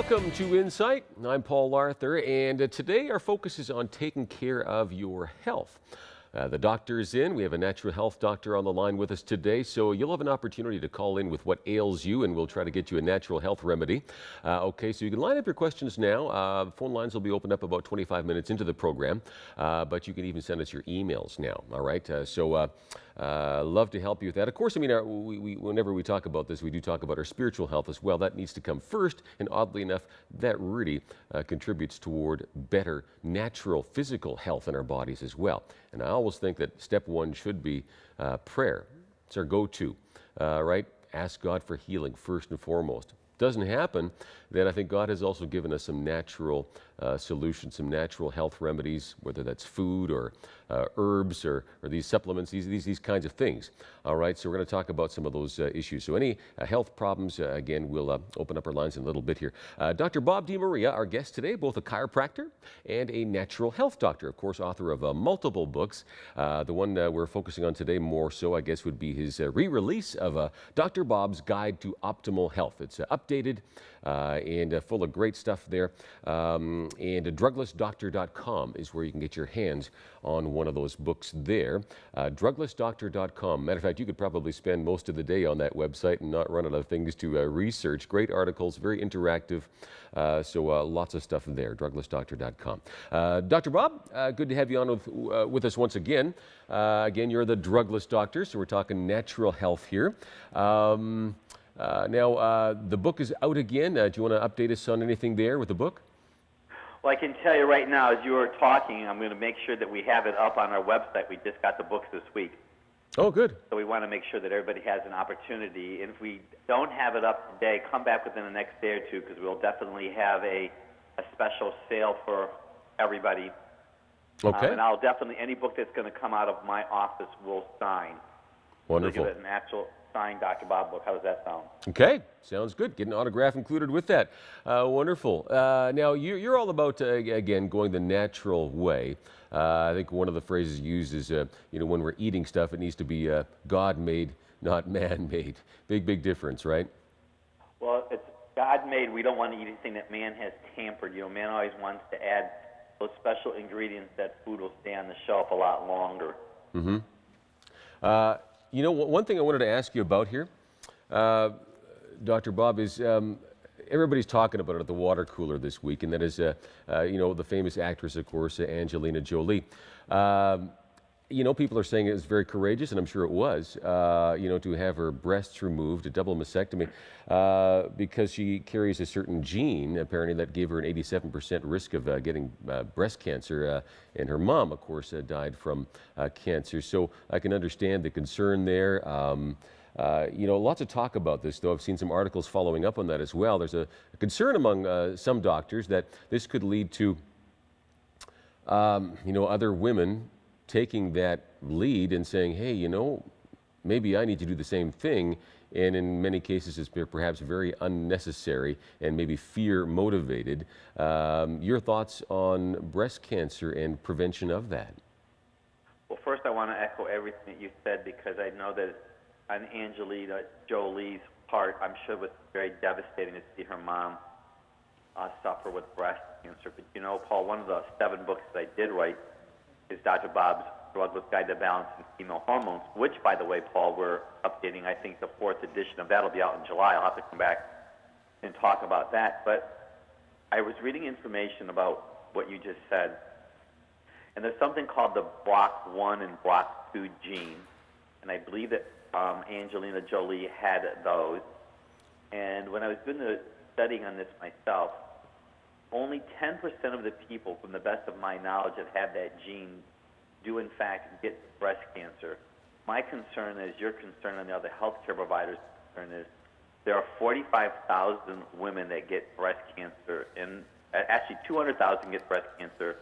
Welcome to Insight. I'm Paul Arthur, and today our focus is on taking care of your health. The doctor is in. We have a natural health doctor on the line with us today, so you'll have an opportunity to call in with what ails you, and we'll try to get you a natural health remedy. Okay, so you can line up your questions now. Phone lines will be opened up about 25 minutes into the program, but you can even send us your emails now, all right? Love to help you with that. Of course, I mean, whenever we talk about this, we do talk about our spiritual health as well. That needs to come first, and oddly enough, that really contributes toward better natural physical health in our bodies as well. And I always think that step one should be prayer. It's our go-to, right? Ask God for healing first and foremost. Doesn't happen, then I think God has also given us some natural solutions, some natural health remedies, whether that's food or herbs or these supplements, these kinds of things. All right, so we're going to talk about some of those issues. So any health problems, again, we'll open up our lines in a little bit here. Dr. Bob DeMaria, our guest today, both a chiropractor and a natural health doctor, of course, author of multiple books. The one we're focusing on today more so, I guess, would be his re-release of Dr. Bob's Guide to Optimal Health. It's updated and full of great stuff there. And druglessdoctor.com is where you can get your hands on one of those books there. Druglessdoctor.com. Matter of fact, you could probably spend most of the day on that website and not run out of things to research. Great articles, very interactive. So lots of stuff there. Druglessdoctor.com. Dr. Bob, good to have you on with us once again. Again, you're the Drugless Doctor, so we're talking natural health here. Now, the book is out again. Do you want to update us on anything there with the book? Well, I can tell you right now, as you were talking, I'm going to make sure that we have it up on our website. We just got the books this week. Oh, good. So we want to make sure that everybody has an opportunity. And if we don't have it up today, come back within the next day or two, because we'll definitely have a special sale for everybody. Okay. And I'll definitely, any book that's going to come out of my office will sign. Wonderful. We'll give it an actual signed Dr. Bob book. How does that sound? Okay, sounds good. Get an autograph included with that. Wonderful. Now, you're all about, again, going the natural way. I think one of the phrases used is, when we're eating stuff, it needs to be God-made, not man-made. Big difference, right? Well, it's God-made. We don't want to eat anything that man has tampered. Man always wants to add those special ingredients that food will stay on the shelf a lot longer. Mm-hmm. One thing I wanted to ask you about here, Dr. Bob, is everybody's talking about it at the water cooler this week, and that is, the famous actress, of course, Angelina Jolie. People are saying it was very courageous, and I'm sure it was, to have her breasts removed, a double mastectomy, because she carries a certain gene, apparently, that gave her an 87% risk of getting breast cancer. And her mom, of course, died from cancer. So I can understand the concern there. Lots of talk about this, though. I've seen some articles following up on that as well. There's a concern among some doctors that this could lead to, other women taking that lead and saying, hey, maybe I need to do the same thing. And in many cases, it's perhaps very unnecessary and maybe fear motivated. Your thoughts on breast cancer and prevention of that? Well, first I want to echo everything that you said, because I know that on Angelina Jolie's part, I'm sure it was very devastating to see her mom suffer with breast cancer. But Paul, one of the 7 books that I did write is Dr. Bob's Drugless Guide to Balancing Female Hormones, which, by the way, Paul, we're updating, I think, the 4th edition of that will be out in July. I'll have to come back and talk about that. But I was reading information about what you just said, and there's something called the BRCA1 and BRCA2 gene, and I believe that Angelina Jolie had those. And when I was doing the studying on this myself, only 10% of the people, from the best of my knowledge, that have that gene do, in fact, get breast cancer. My concern is, your concern, and the other healthcare providers' concern is, there are 45,000 women that get breast cancer, and actually 200,000 get breast cancer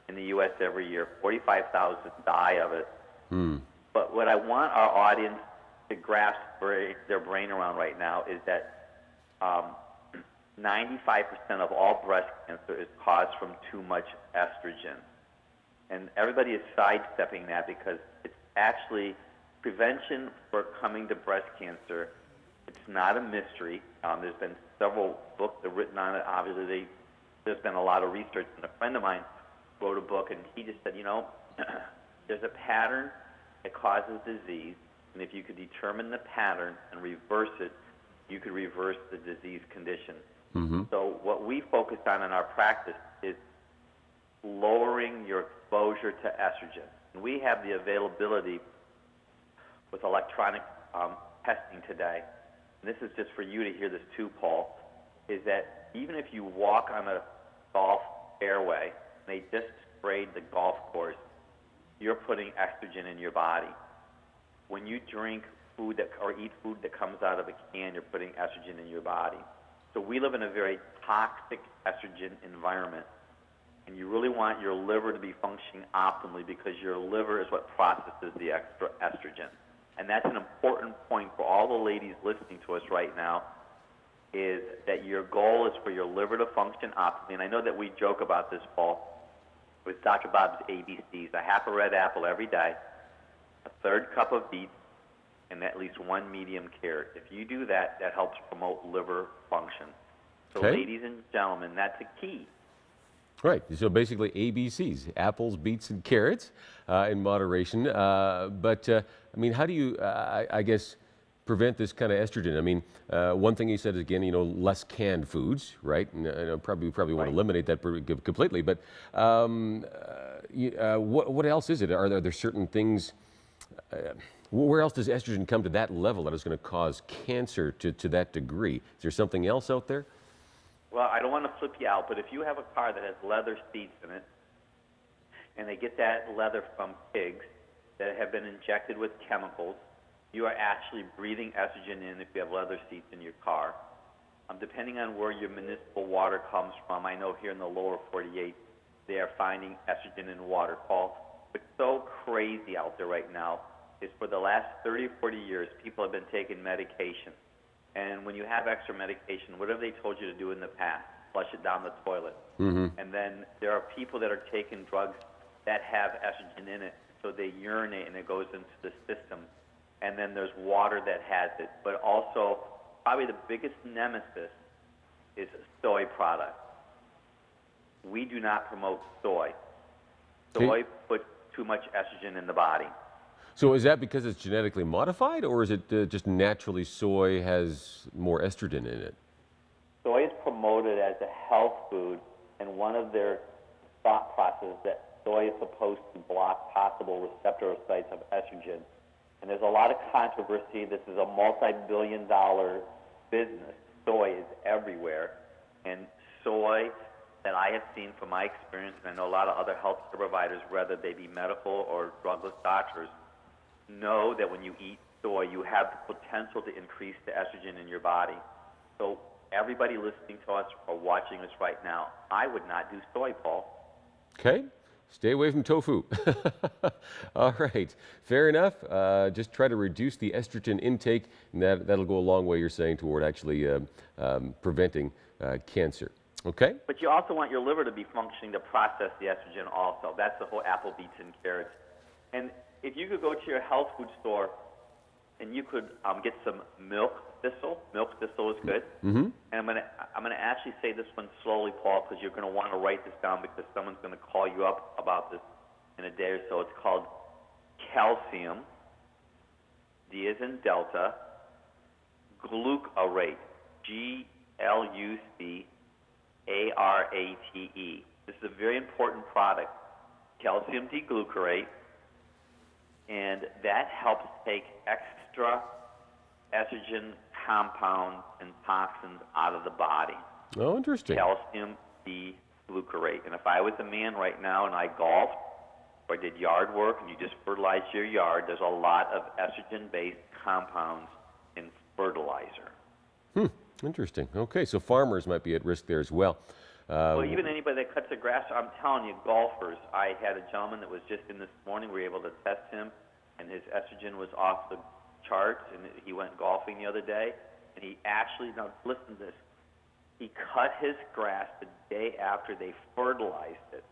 in the U.S. every year. 45,000 die of it. But what I want our audience to grasp their brain around right now is that 95% of all breast cancer is caused from too much estrogen. And everybody is sidestepping that, because it's actually prevention for coming to breast cancer It's not a mystery. There's been several books that are written on it. Obviously, there's been a lot of research. And a friend of mine wrote a book, and he just said, there's a pattern that causes disease, and if you could determine the pattern and reverse it, you could reverse the disease condition. Mm-hmm. So what we focus on in our practice is lowering your exposure to estrogen. And we have the availability with electronic testing today. And this is just for you to hear this too, Paul, is that even if you walk on a golf fairway and they just sprayed the golf course, you're putting estrogen in your body. When you drink food or eat food that comes out of a can, you're putting estrogen in your body. So we live in a very toxic estrogen environment, and you really want your liver to be functioning optimally because your liver is what processes the extra estrogen. And that's an important point for all the ladies listening to us right now, is that your goal is for your liver to function optimally. And I know that we joke about this, Paul, with Dr. Bob's ABCs, a half a red apple every day, a third cup of beets, and at least one medium carrot. If you do that, that helps promote liver function. So Okay. ladies and gentlemen, that's a key. Right. So basically ABCs, apples, beets, and carrots in moderation. But I mean, how do you, I guess, prevent this kind of estrogen? I mean, one thing you said is, again, less canned foods, right? And probably want to eliminate that completely. But what else is it? Are there certain things? Where else does estrogen come to that level that is going to cause cancer to that degree? Is there something else out there? Well, I don't want to flip you out, but if you have a car that has leather seats in it, and they get that leather from pigs that have been injected with chemicals, you are actually breathing estrogen in if you have leather seats in your car. Depending on where your municipal water comes from, I know here in the lower 48, they are finding estrogen in water. Paul, what's so crazy out there right now is for the last 30 or 40 years, people have been taking medication. And when you have extra medication, what have they told you to do in the past? Flush it down the toilet. Mm-hmm. And then there are people that are taking drugs that have estrogen in it, so they urinate and it goes into the system. And then there's water that has it. But also, probably the biggest nemesis is soy products. We do not promote soy. Soy puts too much estrogen in the body. So is that because it's genetically modified, or is it just naturally soy has more estrogen in it? Soy is promoted as a health food, and one of their thought processes that soy is supposed to block possible receptor sites of estrogen. And there's a lot of controversy. This is a multi-billion-dollar business. Soy is everywhere, and soy that I have seen from my experience, and I know a lot of other healthcare providers, whether they be medical or drugless doctors, know that when you eat soy, you have the potential to increase the estrogen in your body. So everybody listening to us or watching us right now, I would not do soy, Paul. Okay. Stay away from tofu. All right. Fair enough. Just try to reduce the estrogen intake, and that'll go a long way, you're saying, toward actually preventing cancer. Okay? But you also want your liver to be functioning to process the estrogen also. That's the whole apple, beets, and carrots. And if you could go to your health food store and you could get some milk thistle. Milk thistle is good. Mm-hmm. And I'm gonna actually say this one slowly, Paul, because you're gonna want to write this down because someone's gonna call you up about this in a day or so. It's called calcium. D as in Delta. Glucarate. Glucarate. This is a very important product. Calcium D-glucarate. And that helps take extra estrogen compounds and toxins out of the body. Oh, interesting. Calcium D-glucarate. And if I was a man right now and I golfed or I did yard work and you just fertilized your yard, there's a lot of estrogen-based compounds in fertilizer. Interesting. Okay, so farmers might be at risk there as well. Well, even anybody that cuts the grass, I'm telling you, golfers. I had a gentleman that was just in this morning. We were able to test him, and his estrogen was off the charts, and he went golfing the other day, and he actually, now listen to this, he cut his grass the day after they fertilized it.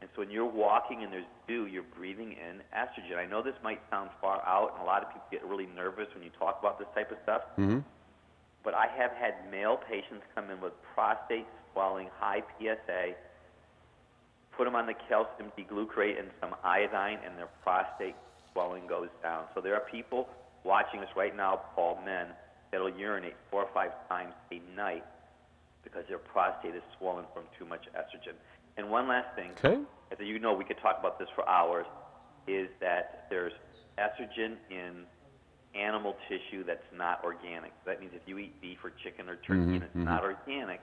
And so when you're walking and there's dew, you're breathing in estrogen. I know this might sound far out, and a lot of people get really nervous when you talk about this type of stuff. Mm-hmm. but I have had male patients come in with prostate swelling, high PSA, put them on the calcium deglucarate and some iodine, and their prostate swelling goes down. So there are people watching us right now, Paul, men, that'll urinate 4 or 5 times a night because their prostate is swollen from too much estrogen. And one last thing, Okay. as you know, we could talk about this for hours, is that there's estrogen in animal tissue that's not organic. That means if you eat beef or chicken or turkey and it's not organic,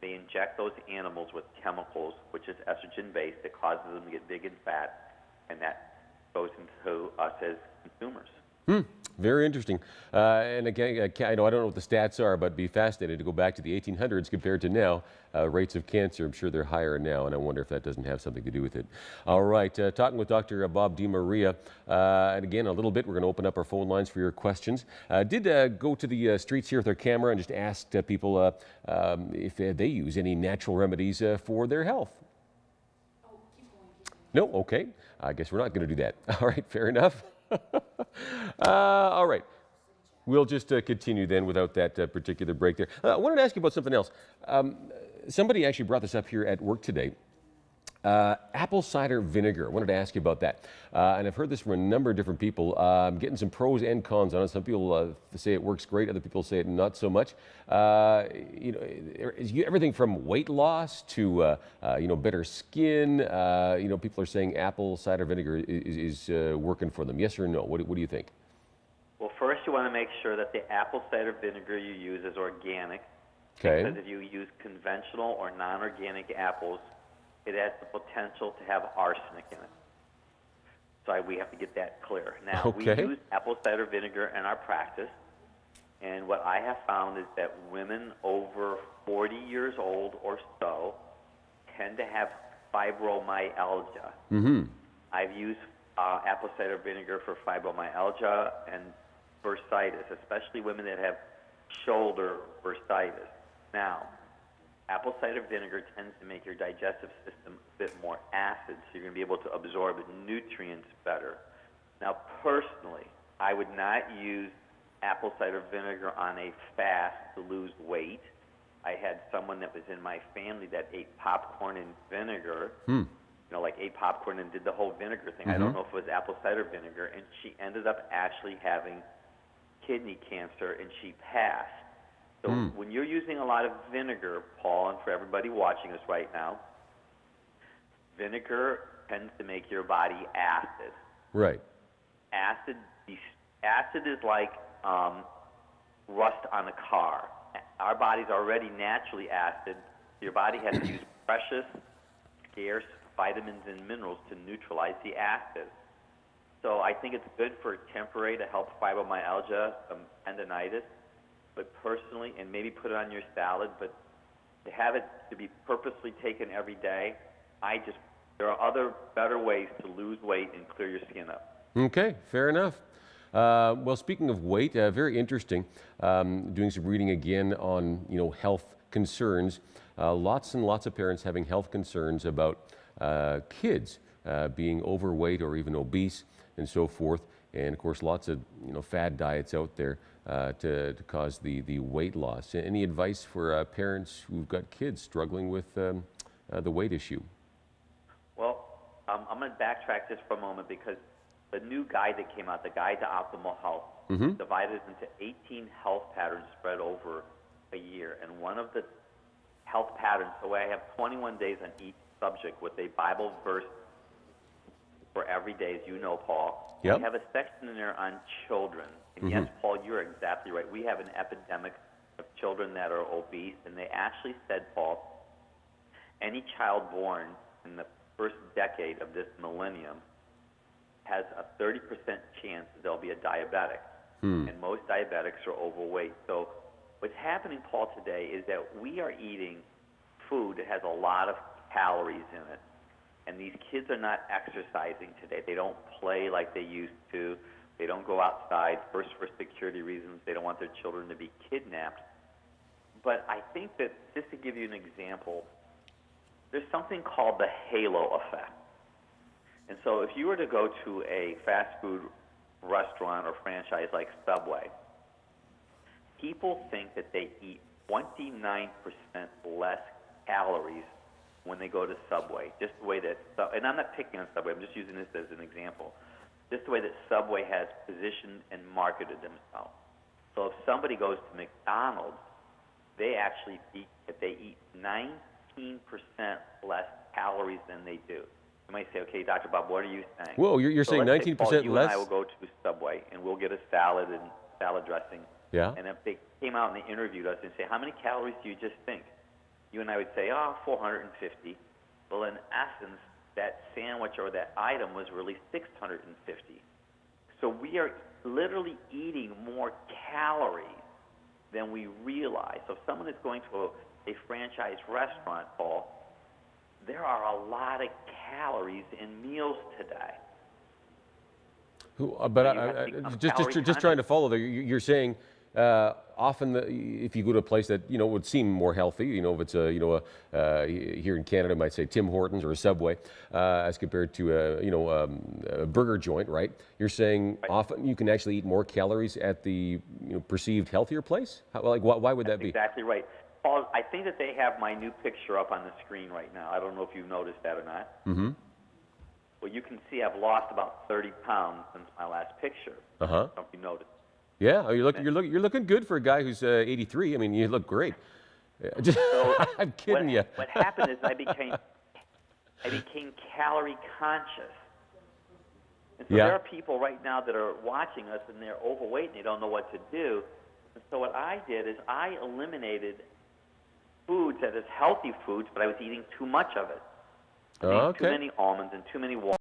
they inject those animals with chemicals, which is estrogen-based, that causes them to get big and fat, and that goes into us as consumers. Very interesting. And again, I don't know what the stats are, but be fascinated to go back to the 1800s compared to now. Rates of cancer, I'm sure they're higher now, and I wonder if that doesn't have something to do with it. All right, talking with Dr. Bob DiMaria. And again, a little bit, we're going to open up our phone lines for your questions. Did go to the streets here with our camera and just asked people if they use any natural remedies for their health. No? Okay. I guess we're not going to do that. All right, fair enough. All right. We'll just continue then without that particular break there. I wanted to ask you about something else. Somebody actually brought this up here at work today. Apple cider vinegar. I wanted to ask you about that. And I've heard this from a number of different people. Getting some pros and cons on it. Some people say it works great. Other people say it not so much. Everything from weight loss to better skin. People are saying apple cider vinegar is working for them. Yes or no? What do you think? Well, first you want to make sure that the apple cider vinegar you use is organic. Okay. Because if you use conventional or non-organic apples, it has the potential to have arsenic in it. So we have to get that clear. Now, we use apple cider vinegar in our practice, and what I have found is that women over 40 years old or so tend to have fibromyalgia. I've used apple cider vinegar for fibromyalgia and bursitis, especially women that have shoulder bursitis. Now, apple cider vinegar tends to make your digestive system a bit more acid, so you're going to be able to absorb nutrients better. Now, personally, I would not use apple cider vinegar on a fast to lose weight. I had someone that was in my family that ate popcorn and vinegar, like ate popcorn and did the whole vinegar thing. I don't know if it was apple cider vinegar, and she ended up actually having kidney cancer, and she passed. So when you're using a lot of vinegar, Paul, and for everybody watching us right now, vinegar tends to make your body acid. Right. Acid is like rust on a car. Our body's already naturally acid. Your body has to use precious, scarce vitamins and minerals to neutralize the acid. So I think it's good for temporary to help fibromyalgia, tendinitis. But personally, and maybe put it on your salad, but to have it to be purposely taken every day, there are other better ways to lose weight and clear your skin up. Okay, fair enough. Well, speaking of weight, very interesting. Doing some reading again on health concerns. Lots and lots of parents having health concerns about kids being overweight or even obese and so forth. And of course, lots of fad diets out there to cause the weight loss. Any advice for parents who've got kids struggling with the weight issue? Well, I'm going to backtrack just for a moment because the new guide that came out, the Guide to Optimal Health, divided into 18 health patterns spread over a year. And one of the health patterns, so I have 21 days on each subject with a Bible verse for every day, as you know, Paul. Yep. We have a section in there on children. And yes, Paul, you're exactly right. We have an epidemic of children that are obese, and they actually said, Paul, any child born in the first decade of this millennium has a 30% chance that they'll be a diabetic. And most diabetics are overweight. So what's happening, Paul, today is that we are eating food that has a lot of calories in it. And these kids are not exercising today. They don't play like they used to. They don't go outside, first for security reasons. They don't want their children to be kidnapped. But I think that, just to give you an example, there's something called the halo effect. And so if you were to go to a fast food restaurant or franchise like Subway, people think that they eat 29% less calories when they go to Subway. Just the way that, and I'm not picking on Subway, I'm just using this as an example. Just the way that Subway has positioned and marketed themselves. So if somebody goes to McDonald's, they actually eat 19% less calories than they do. You might say, okay, Dr. Bob, what are you saying? Whoa, you're So saying let's say, 19% Paul, you less? and I will go to Subway, and we'll get a salad and salad dressing. Yeah. And if they came out and they interviewed us and say, how many calories do you just think? You and I would say, 450. Well, in essence, that sandwich or that item was really 650. So we are literally eating more calories than we realize. So if someone is going to a franchise restaurant, Paul, there are a lot of calories in meals today. But just trying to follow there. You're saying often if you go to a place that would seem more healthy, if it's here in Canada, might say Tim Hortons or a Subway, as compared to a burger joint, right? You're saying often you can actually eat more calories at the perceived healthier place. Why would that be? Exactly right. Paul, I think that they have my new picture up on the screen right now. I don't know if you've noticed that or not. Mm-hmm. Well, you can see I've lost about 30 pounds since my last picture. Uh-huh. I don't know if you noticed. Yeah, you're looking good for a guy who's 83. I mean, you look great. So I'm kidding you. What happened is I became calorie conscious. And so there are people right now that are watching us and they're overweight and they don't know what to do. And so what I did is I eliminated foods that is healthy foods, but I was eating too much of it. I ate too many almonds and too many walnuts.